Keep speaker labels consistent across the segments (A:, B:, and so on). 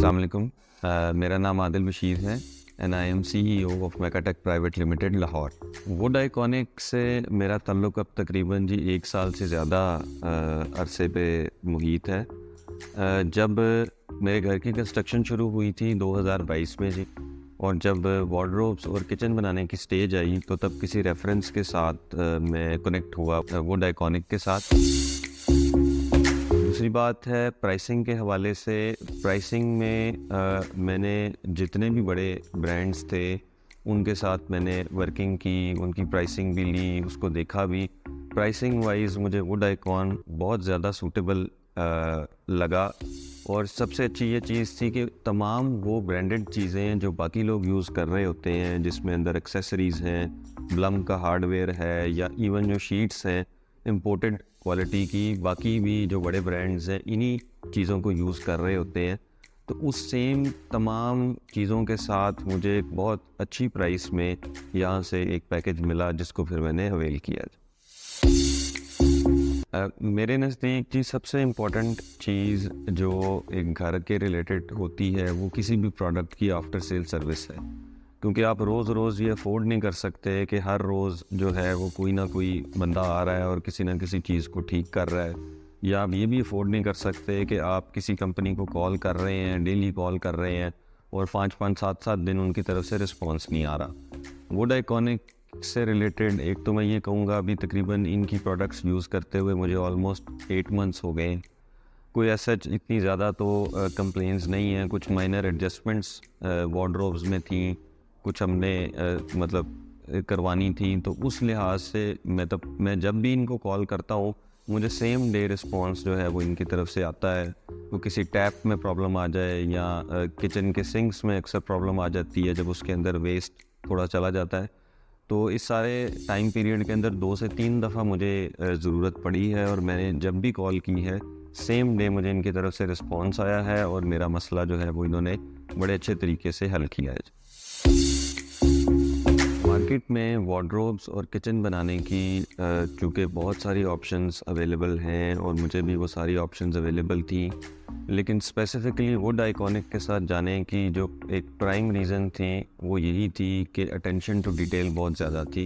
A: अस्सलाम वालेकुम। मेरा नाम आदिल बशीर है and I am CEO of Mecatech private limited Lahore. Wood iconic से मेरा ताल्लुक़ अब तकरीबन जी 1 साल से ज़्यादा अरसे पे मुहीत है। जब मेरे घर की कंस्ट्रक्शन शुरू हुई थी 2022 में जी, और जब वार्डरोब्स और किचन बनाने की स्टेज आई तो तब किसी रेफरेंस के साथ मैं कनेक्ट हुआ वुड आइकॉनिक के साथ। दूसरी बात है प्राइसिंग के हवाले से। प्राइसिंग में मैंने जितने भी बड़े ब्रांड्स थे उनके साथ मैंने वर्किंग की, उनकी प्राइसिंग भी ली, उसको देखा भी। प्राइसिंग वाइज मुझे वुड आइकॉन बहुत ज़्यादा सूटेबल लगा। और सबसे अच्छी ये चीज़ थी कि तमाम वो ब्रांडेड चीज़ें हैं जो बाकी लोग यूज़ कर रहे होते हैं, जिसमें अंदर एक्सेसरीज़ हैं, ब्लम का हार्डवेयर है, या इवन जो शीट्स हैं इम्पोर्टेड क्वालिटी की, बाकी भी जो बड़े ब्रांड्स हैं इन्हीं चीज़ों को यूज़ कर रहे होते हैं। तो उस सेम तमाम चीज़ों के साथ मुझे एक बहुत अच्छी प्राइस में यहाँ से एक पैकेज मिला जिसको फिर मैंने अवेल किया। मेरे नज़दीक जी सबसे इम्पोर्टेंट चीज़ जो एक घर के रिलेटेड होती है वो किसी भी प्रोडक्ट की आफ्टर सेल सर्विस है। क्योंकि आप रोज़ रोज़ ये अफोर्ड नहीं कर सकते कि हर रोज़ जो है वो कोई ना कोई बंदा आ रहा है और किसी ना किसी चीज़ को ठीक कर रहा है, या आप ये भी अफोर्ड नहीं कर सकते कि आप किसी कंपनी को कॉल कर रहे हैं, डेली कॉल कर रहे हैं और 5-5, 7-7 दिन उनकी तरफ से रिस्पॉन्स नहीं आ रहा। वुड आइकॉनिक से रिलेटेड एक तो मैं ये कहूँगा, अभी तकरीबन इनकी प्रोडक्ट्स यूज़ करते हुए मुझे ऑलमोस्ट 8 मंथ्स हो गए। कोई ऐसा इतनी ज़्यादा तो कंप्लेंट्स नहीं है। कुछ माइनर एडजस्टमेंट्स वार्डरोब्स में थी, कुछ हमने मतलब करवानी थी, तो उस लिहाज से मैं जब भी इनको कॉल करता हूँ मुझे सेम डे रिस्पांस जो है वो इनकी तरफ से आता है। तो किसी टैप में प्रॉब्लम आ जाए या किचन के सिंक्स में अक्सर प्रॉब्लम आ जाती है जब उसके अंदर वेस्ट थोड़ा चला जाता है, तो इस सारे टाइम पीरियड के अंदर 2 से 3 दफ़ा मुझे ज़रूरत पड़ी है और मैंने जब भी कॉल की है सेम डे मुझे इनकी तरफ से रिस्पांस आया है और मेरा मसला जो है वो इन्होंने बड़े अच्छे तरीके से हल किया है। मार्केट में वार्डरोब्स और किचन बनाने की चूँकि बहुत सारी ऑप्शंस अवेलेबल हैं और मुझे भी वो सारी ऑप्शंस अवेलेबल थी, लेकिन स्पेसिफ़िकली वुड आइकॉनिक के साथ जाने की जो एक प्राइम रीज़न थी वो यही थी कि अटेंशन टू डिटेल बहुत ज़्यादा थी।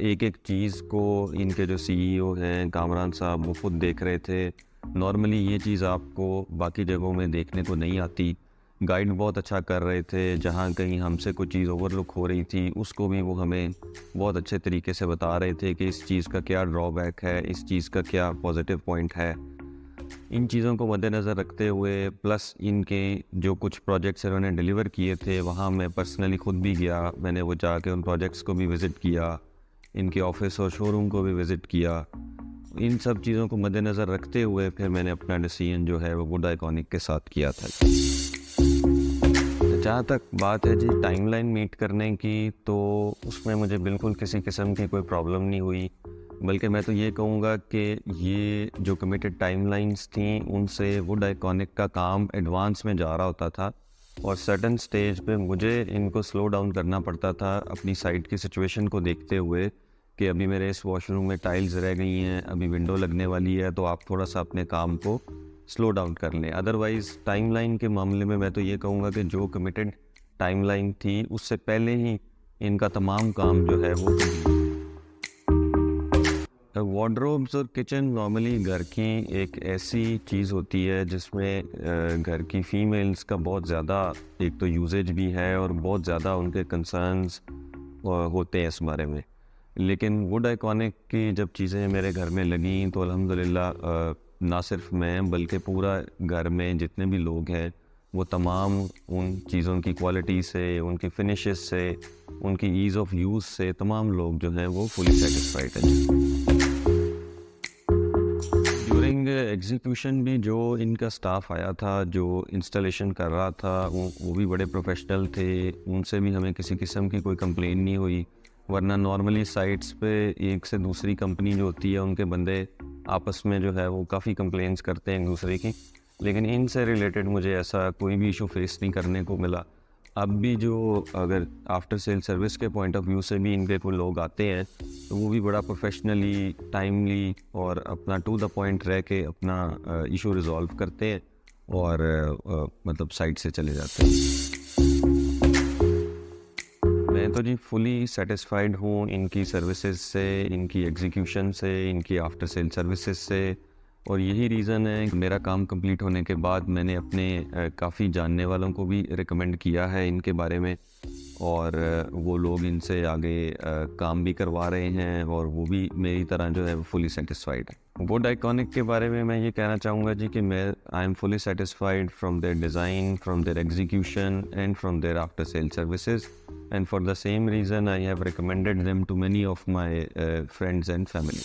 A: एक एक चीज़ को इनके जो CEO हैं कामरान साहब वो खुद देख रहे थे। नॉर्मली ये चीज़ आपको बाकी जगहों में देखने को नहीं आती। गाइड बहुत अच्छा कर रहे थे, जहाँ कहीं हमसे कोई चीज़ ओवरलुक हो रही थी उसको भी वो हमें बहुत अच्छे तरीके से बता रहे थे कि इस चीज़ का क्या ड्रॉबैक है, इस चीज़ का क्या पॉजिटिव पॉइंट है। इन चीज़ों को मद्देनज़र रखते हुए प्लस इनके जो कुछ प्रोजेक्ट्स इन्होंने डिलीवर किए थे वहाँ मैं पर्सनली खुद भी गया, मैंने वो जाके उन प्रोजेक्ट्स को भी विज़िट किया, इनके ऑफिस और शोरूम को भी विज़िट किया। इन सब चीज़ों को मद्देनज़र रखते हुए फिर मैंने अपना डिसीजन जो है वो वुड आइकॉनिक के साथ किया था। जहाँ तक बात है जी टाइमलाइन मीट करने की, तो उसमें मुझे बिल्कुल किसी किस्म की कोई प्रॉब्लम नहीं हुई। बल्कि मैं तो ये कहूँगा कि ये जो कमिटेड टाइमलाइंस थी उनसे वुड आइकॉनिक का काम एडवांस में जा रहा होता था और सर्टेन स्टेज पे मुझे इनको स्लो डाउन करना पड़ता था अपनी साइट की सिचुएशन को देखते हुए कि अभी मेरे इस वॉशरूम में टाइल्स रह गई हैं, अभी विंडो लगने वाली है, तो आप थोड़ा सा अपने काम को स्लो डाउन कर लें। अदरवाइज़ टाइमलाइन के मामले में मैं तो ये कहूँगा कि जो कमिटेड टाइमलाइन थी उससे पहले ही इनका तमाम काम जो है वो वार्डरोब्स और किचन नॉर्मली घर की एक ऐसी चीज़ होती है जिसमें घर की फ़ीमेल्स का बहुत ज़्यादा एक तो यूजेज भी है और बहुत ज़्यादा उनके कंसर्न्स होते हैं इस बारे में। लेकिन वुड आइकॉनिक की जब चीज़ें मेरे घर में लगीं तो अल्हम्दुलिल्लाह ना सिर्फ मैं बल्कि पूरा घर में जितने भी लोग हैं वो तमाम उन चीज़ों की क्वालिटी से, उनकी फिनिशेस से, उनकी ईज़ ऑफ यूज़ से तमाम लोग जो हैं वो फुली सेटिस्फाइड हैं। ड्यूरिंग एग्जीक्यूशन भी जो इनका स्टाफ आया था, जो इंस्टॉलेशन कर रहा था, वो भी बड़े प्रोफेशनल थे, उनसे भी हमें किसी किस्म की कोई कंप्लेन नहीं हुई। वरना नॉर्मली साइट्स पे एक से दूसरी कंपनी जो होती है उनके बंदे आपस में जो है वो काफ़ी कंप्लेंट्स करते हैं एक दूसरे की, लेकिन इनसे रिलेटेड मुझे ऐसा कोई भी इशू फेस नहीं करने को मिला। अब भी जो अगर आफ्टर सेल सर्विस के पॉइंट ऑफ व्यू से भी इनके कोई लोग आते हैं तो वो भी बड़ा प्रोफेशनली, टाइमली और अपना टू द पॉइंट रह के अपना इशू रिजॉल्व करते हैं और मतलब साइट से चले जाते हैं। मैं तो जी फुली सेटिस्फाइड हूँ इनकी सर्विसेज से, इनकी एग्जीक्यूशन से, इनकी आफ्टर सेल सर्विसेज से। और यही रीज़न है कि मेरा काम कंप्लीट होने के बाद मैंने अपने काफ़ी जानने वालों को भी रिकमेंड किया है इनके बारे में, और वो लोग इनसे आगे काम भी करवा रहे हैं और वो भी मेरी तरह जो है फुली सेटिस्फाइड है। वुड आइकॉनिक के बारे में मैं ये कहना चाहूँगा जी कि मैं I am fully satisfied from their design, from their execution and from their after sale services, and for the same reason I have recommended them to many of my friends and family.